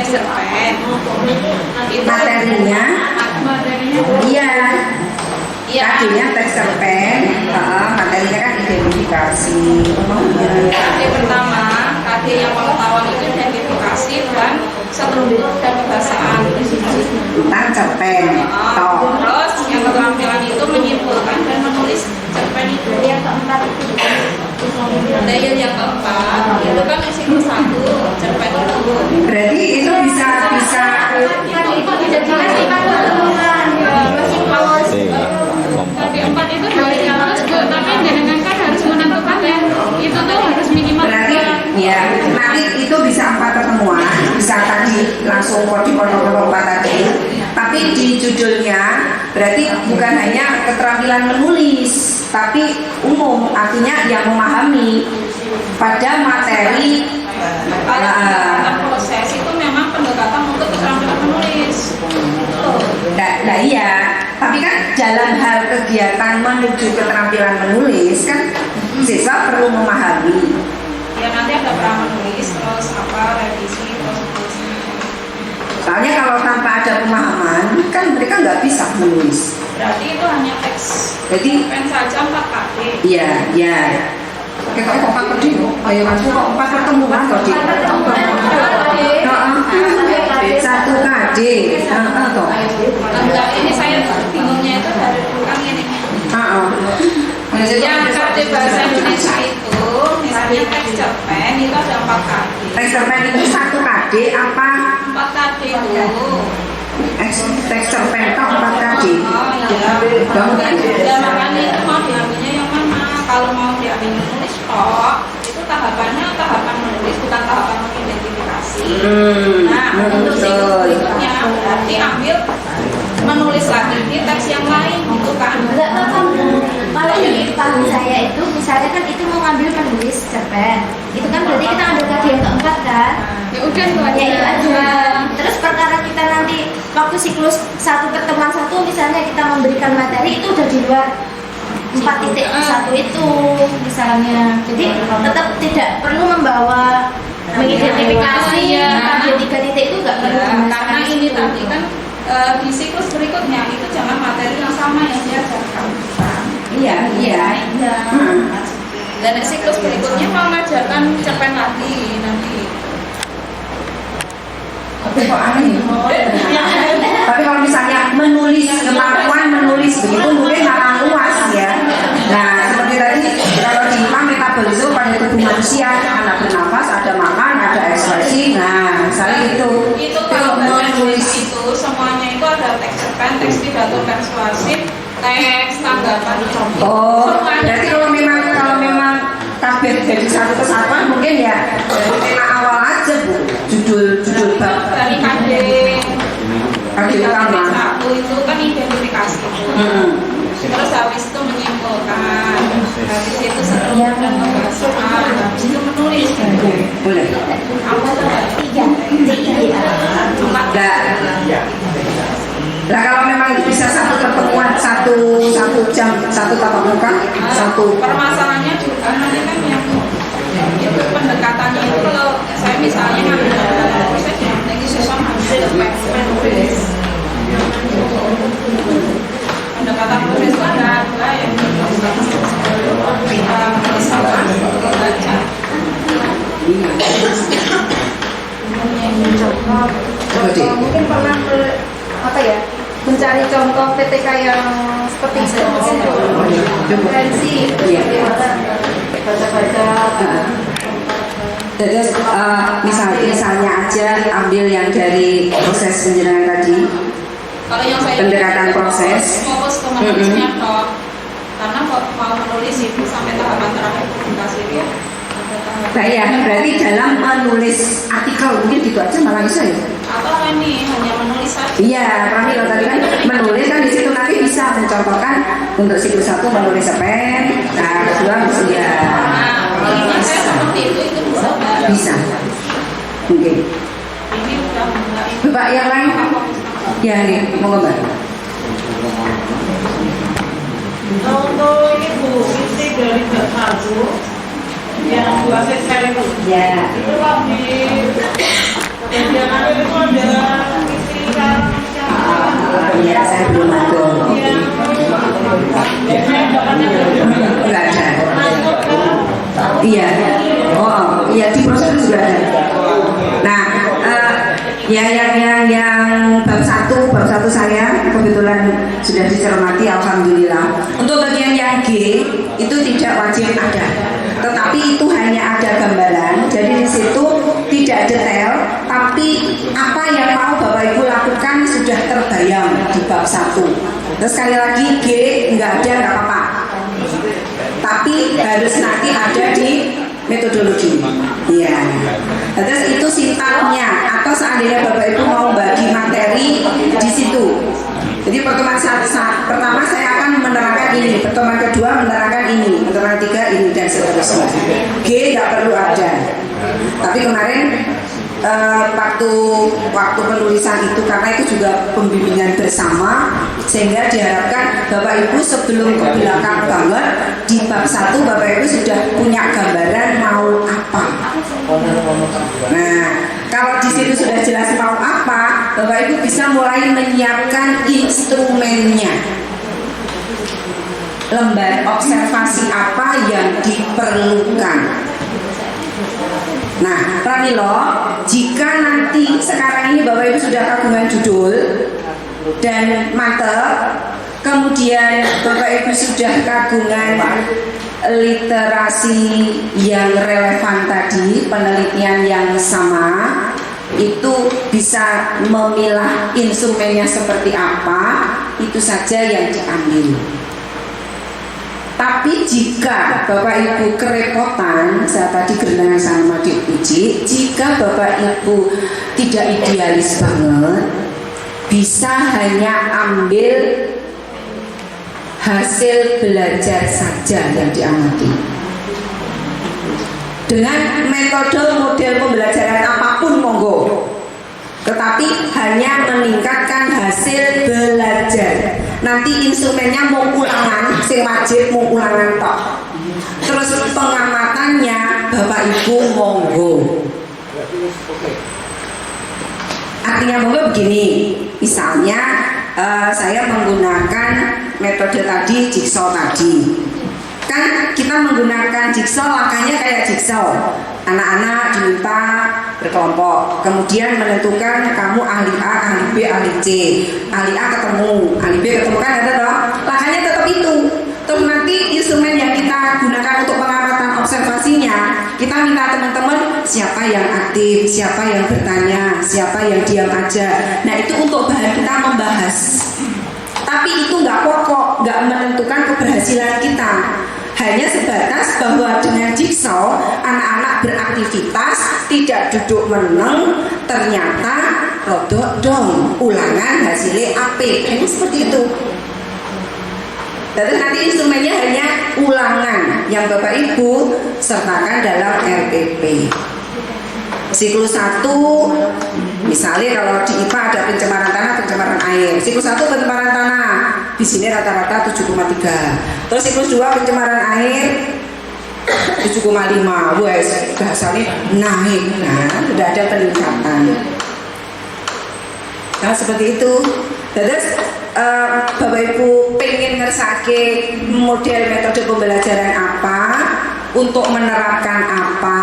teks cerpen. Materinya iya. KD-nya teks cerpen, materinya kan identifikasi. KD pertama, KD yang pengetahuan itu identifikasi dan struktur dan kebahasaan Tentang cerpen. Terus yang keterampilan itu menyimpulkan dan menulis cerpen itu. Yang keempat itu yang keempat itu kan siklus 1 cerpen itu. Berarti itu bisa itu tidak dikasih KD 4 itu harus tapi dengan kan harus menentukan ya itu tuh harus minimal. berarti ya nanti itu bisa 4 pertemuan, bisa tadi langsung di pondok 4 tadi, tapi di judulnya berarti bukan hanya keterampilan menulis tapi umum, artinya yang memahami pada materi. Dalam proses itu memang pendekatan untuk keterampilan menulis. Nah iya, tapi kan dalam hal kegiatan menuju keterampilan menulis kan siswa perlu memahami. Ya nanti ada pra menulis, terus revisi, terus seterusnya. Soalnya kalau tanpa ada pemahaman kan mereka nggak bisa menulis. Berarti itu hanya teks. Jadi pen saja 4 KD. iya. Oke, kok 4 KD? Ayo masuk kok 4 pertemuan kok di. 1 KD. Toh. Enggak, ini saya bingungnya itu dari bukan ini. Yang KD bahasa Indonesia itu misalnya teks cerpen itu ada 4 KD. Teks cerpen itu 1 KD apa? 4 KD itu. Teks cerpen itu 4 KD. Ya makanya itu mau diambilnya yang mana? Kalau mau diambil menulis kok itu tahapannya tahapan menulis bukan tahapan mengidentifikasi. Nah untuk siklus berikutnya berarti ambil menulis lagi di teks yang lain gitu kan? Enggak apa-apa. Kalau di paham saya itu misalnya kan itu mau ngambil menulis cerpen, itu kan berarti kita ambil KD yang keempat kan? Ya udah itu Ya itu aja. aja. Terus perkara kita nanti waktu siklus 1 pertemuan 1 misalnya kita memberikan materi itu udah di luar 4.1 itu misalnya. Jadi tetap tidak perlu membawa mengidentifikasi KD 3 itu enggak perlu. Karena ini tadi kan di siklus berikutnya itu jangan materi yang sama yang diajarkan. Iya. Dan siklus berikutnya mau mengajarkan cerpen lagi nanti. Tapi kok aneh? Tapi kalau misalnya menulis, kemampuan menulis begitu mungkin malah luas ya. Nah seperti tadi kalau di metabolisme pada tubuh manusia anak bernafas, ada makan, ada ekspresi. Nah misalnya itu Kalau menulis itu semuanya itu ada teks cerpen, teks pidato persuasif, teks tanggapan. Berarti kalau memang tabir jadi 1 kesatuan mungkin ya dari tema awal aja Bu, judul bab Dari KD utama. 1 itu kan identifikasi. Terus habis itu menyimpulkan, habis itu seterusnya dan pembahasan, habis itu menulis. Boleh. Apa tuh? 3. Nah kalau memang bisa 1 pertemuan, 1 jam, 1 tatap muka, 1 Permasalahannya juga nanti kan yang itu pendekatannya itu kalau saya misalnya ngambil proses yang lagi susah ngambil menulis pendekatan proses itu ada yang misalkan baca mungkin pernah mencari contoh PTK yang seperti itu, referensi baca-baca. Jadi misalnya aja ambil yang dari proses penjelasan tadi. kalau yang saya Pendekatan proses. fokus ke menulisnya toh karena mau menulis itu sampai tahapan terakhir publikasi itu ada tahapan. Nah ya berarti dalam menulis artikel mungkin gitu aja malah bisa ya. Atau ini hanya menulis saja. Iya, Pramila tadi kan menulis kan di situ nanti bisa mencontohkan untuk siklus 1 menulis cerpen, nah kedua bisa ya. Nah, ini saya seperti itu bisa Mbak. Bisa. Mungkin. Ini udah mulai. Bapak yang lain? Ya nih, mau Mbak. Untuk ini Bu, isi dari bab 1 yang 2 sesel itu. Ya. Itu kalau di Jangan itu adalah istri sekarang Ya, saya belum ada. Enggak ada. Iya. Oh, iya di prosedur juga ada. Nah, ya yang bab satu saya kebetulan sudah dicermati, alhamdulillah. Untuk bagian yang G itu tidak wajib ada, tetapi itu hanya ada gambaran. Jadi di situ tidak detail, tapi apa yang mau Bapak Ibu lakukan sudah terbayang di bab 1. Terus sekali lagi G nggak ada nggak apa-apa, tapi harus nanti ada di metodologi. Ya. Terus itu sintaknya, atau seandainya Bapak Ibu mau bagi materi di situ. Jadi pertemuan pertama saya akan menerangkan ini, pertemuan kedua menerangkan ini, pertemuan ketiga ini, dan seterusnya. G nggak perlu ada. Tapi kemarin waktu penulisan itu, karena itu juga pembimbingan bersama, sehingga diharapkan Bapak Ibu sebelum ke belakang banget di bab 1 Bapak Ibu sudah punya gambaran mau apa. Nah, kalau di situ sudah jelas mau apa, Bapak Ibu bisa mulai menyiapkan instrumennya. Lembar observasi apa yang diperlukan. Nah, Pramilo, jika nanti sekarang ini Bapak Ibu sudah kagungan judul dan mantep, kemudian Bapak Ibu sudah kagungan literasi yang relevan tadi, penelitian yang sama, itu bisa memilah instrumennya seperti apa, itu saja yang diambil. Tapi jika Bapak Ibu kerepotan, saya tadi gerangan sama diuji, jika Bapak Ibu tidak idealis banget, bisa hanya ambil hasil belajar saja yang diamati. Dengan metode model pembelajaran apapun monggo, tetapi hanya meningkatkan hasil belajar. Nanti instrumennya mau ulangan, sing wajib mau ulangan tok. Terus pengamatannya Bapak Ibu monggo. Artinya monggo begini, misalnya saya menggunakan metode tadi, jigsaw tadi. Kan kita menggunakan jigsaw, langkahnya kayak jigsaw. Anak-anak diminta berkelompok, kemudian menentukan kamu ahli A, ahli B, ahli C. Ahli A ketemu, ahli B ketemu, kan ada toh? Langkahnya tetap itu. Terus nanti instrumen yang kita gunakan untuk pengamatan observasinya, kita minta teman-teman siapa yang aktif, siapa yang bertanya, siapa yang diam aja. Nah, itu untuk bahan kita membahas. Tapi itu nggak pokok, nggak menentukan keberhasilan kita. Hanya sebatas bahwa dengan jigsaw anak-anak beraktivitas, tidak duduk meneng, ternyata rodok dong, ulangan hasilnya AP. Ini seperti itu. Lalu nanti instrumennya hanya ulangan yang Bapak Ibu sertakan dalam RPP. Siklus 1, misalnya kalau di IPA ada pencemaran tanah, pencemaran air. Siklus 1 pencemaran tanah, di sini rata-rata 7,3. Terus siklus 2 pencemaran air 7,5. Wes, bahasanya naik. Nah, sudah ada peningkatan. Nah, seperti itu. Terus Bapak Ibu pengen ngersake model metode pembelajaran apa, untuk menerapkan apa,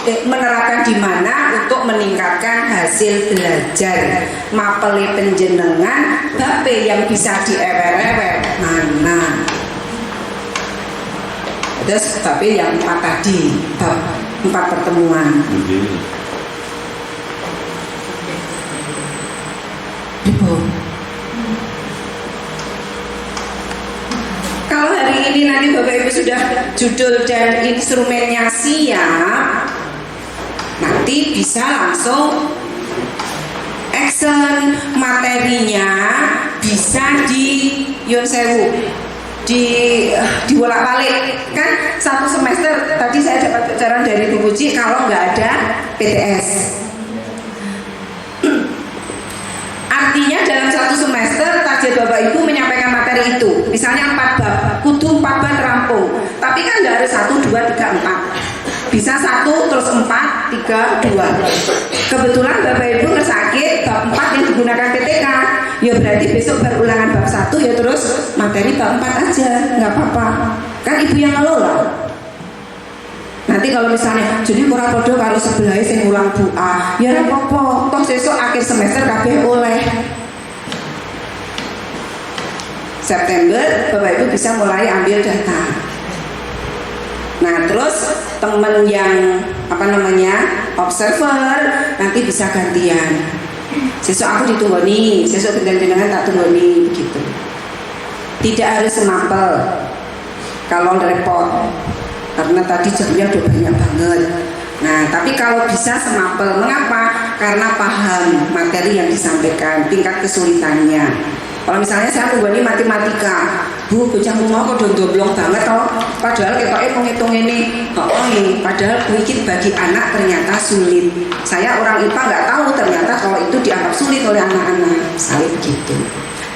menerapkan di mana untuk meningkatkan hasil belajar. Mapele penjenengan bape yang bisa diewer-ewer mana. Terus bape yang 4 tadi, bab 4 pertemuan. Ibu, kalau hari ini nanti Bapak Ibu sudah judul dan instrumennya siap, nanti bisa langsung action. Materinya bisa di Yonsewu, dibolak-balik. Kan satu semester tadi saya dapat bocoran dari Bu Puji kalau nggak ada PTS. Artinya dalam satu semester target Bapak Ibu menyampaikan materi itu, misalnya 4 bab, kudu 4 bab rampung. Tapi kan nggak harus 1, 2, 3, 4. Bisa 1 terus 4 3, 2. Kebetulan Bapak Ibu ngesakit bab 4 yang digunakan PTK, ya berarti besok berulangan bab 1 ya terus materi bab 4 aja, nggak apa-apa. Kan Ibu yang ngelola. Nanti kalau misalnya jadi kurang podo kalau sebelahnya saya ngulang Bu A, ya apa-apa, toh besok akhir semester kabeh oleh. September Bapak Ibu bisa mulai ambil data. Nah terus temen yang observer nanti bisa gantian. Sesuk aku ditunggu nih, sesuk gantian tak tunggu nih begitu. Tidak harus semapel kalau repot, karena tadi jamnya udah banyak banget. Nah tapi kalau bisa semapel, mengapa? Karena paham materi yang disampaikan, tingkat kesulitannya. Kalau misalnya saya tunggu ini matematika, Bu, bocahmu mau kok domblong banget toh. Padahal kita menghitung ini, padahal bikin bagi anak ternyata sulit. Saya orang IPA nggak tahu ternyata kalau itu dianggap sulit oleh anak-anak. Saya begitu.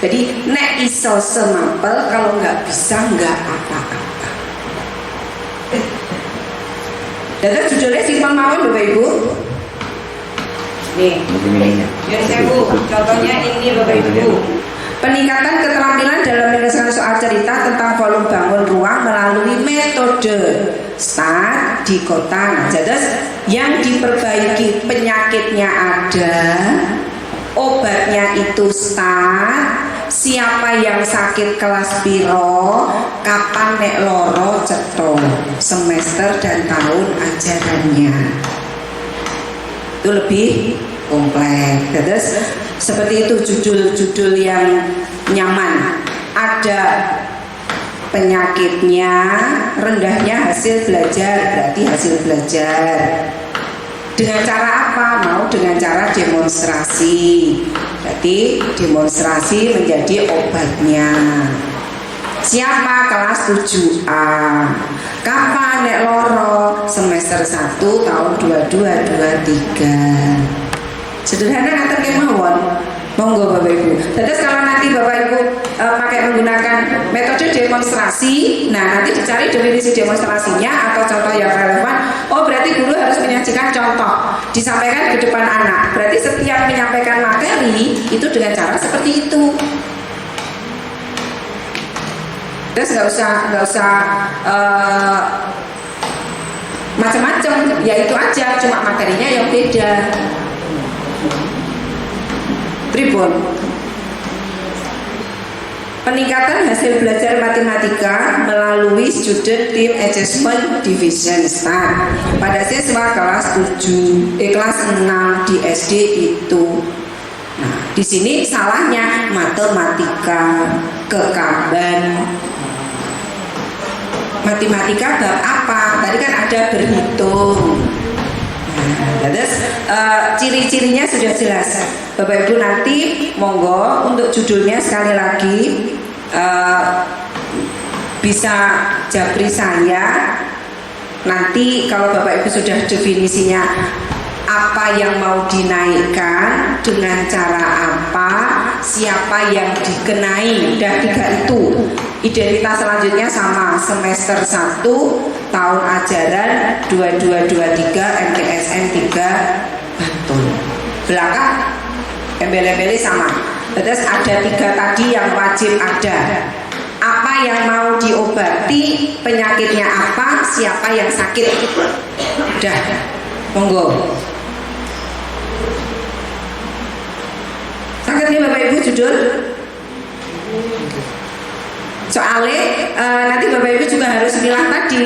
Jadi nek iso semapel, kalau nggak bisa nggak apa-apa. Dan judulnya simpel mawon Bapak Ibu. Nih, jadi saya Bu, contohnya ini Bapak Ibu. Peningkatan keterampilan dalam menyelesaikan soal cerita tentang volume bangun ruang melalui metode START di kota. Jadi yang diperbaiki penyakitnya ada, obatnya itu START, siapa yang sakit kelas piro, kapan nek loro cetho, semester dan tahun ajarannya. Itu lebih kompleks. Terus seperti itu judul-judul yang nyaman. Ada penyakitnya, rendahnya hasil belajar, berarti hasil belajar. Dengan cara apa? Mau dengan cara demonstrasi. Berarti demonstrasi menjadi obatnya. Siapa? Kelas 7A. Kapan nek loro? Semester 1 tahun 22-23. Sederhana ngatur kemauan. Monggo Bapak Ibu. Terus kalau nanti Bapak Ibu pakai menggunakan metode demonstrasi, nah nanti dicari definisi demonstrasinya atau contoh yang relevan. Oh berarti guru harus menyajikan contoh, disampaikan ke depan anak. Berarti setiap menyampaikan materi itu dengan cara seperti itu. Terus nggak usah macam-macam, ya itu aja, cuma materinya yang beda. Pripun? Peningkatan hasil belajar matematika melalui Student Team Assessment Division START pada siswa kelas 6 di SD itu. Nah, di sini salahnya matematika kekaban. Matematika bab apa? Tadi kan ada berhitung. Nah, terus ciri-cirinya sudah jelas. Bapak Ibu nanti monggo untuk judulnya sekali lagi bisa japri saya. Nanti kalau Bapak Ibu sudah definisinya apa yang mau dinaikkan, dengan cara apa, siapa yang dikenai, udah 3 itu. Identitas selanjutnya sama, semester 1 tahun ajaran 22-23 MTSN 3 Bantul. Belakang embel-embelnya sama. Terus ada 3 tadi yang wajib ada. Apa yang mau diobati, penyakitnya apa, siapa yang sakit. Udah, monggo. Sakit nih Bapak Ibu judul. Soalnya nanti Bapak Ibu juga harus milah tadi,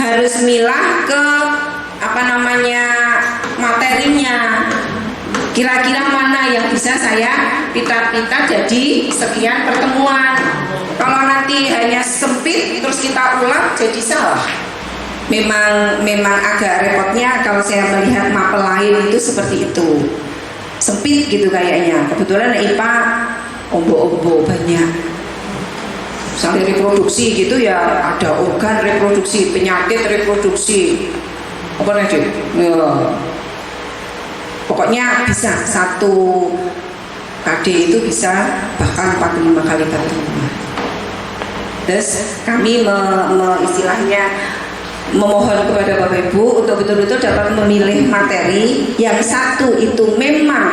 harus milah ke materinya. Kira-kira mana yang bisa saya pita-pita jadi sekian pertemuan. Kalau nanti hanya sempit terus kita ulang jadi salah. Memang agak repotnya kalau saya melihat mapel lain itu seperti itu. Sempit gitu kayaknya. Kebetulan IPA ombo-ombo banyak. Sampai reproduksi gitu ya, ada organ reproduksi, penyakit reproduksi. Apa nih? Ya. Pokoknya bisa 1 KD itu bisa bahkan 45 kali pertemuan. Terus kami istilahnya memohon kepada Bapak Ibu untuk betul-betul dapat memilih materi. Yang satu itu memang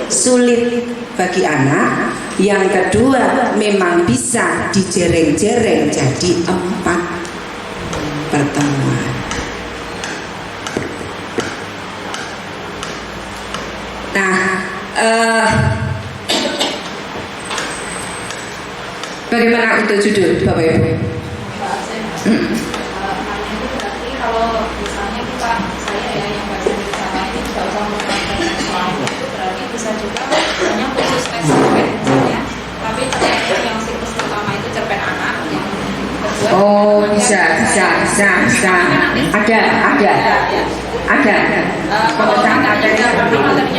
sulit bagi anak, yang kedua memang bisa dijereng-jereng jadi 4 pertemuan. Nah, bagaimana untuk judul Bapak Ibu? Kalau misalnya saya ya yang bahasa Indonesia ini tidak usah menggunakan itu berarti bisa juga hanya khusus tes cerpen misalnya, tapi ternyata yang siklus pertama itu cerpen anak, yang kedua Oh, bisa. Ada. kalau Pemecahan materi materinya seperti itu.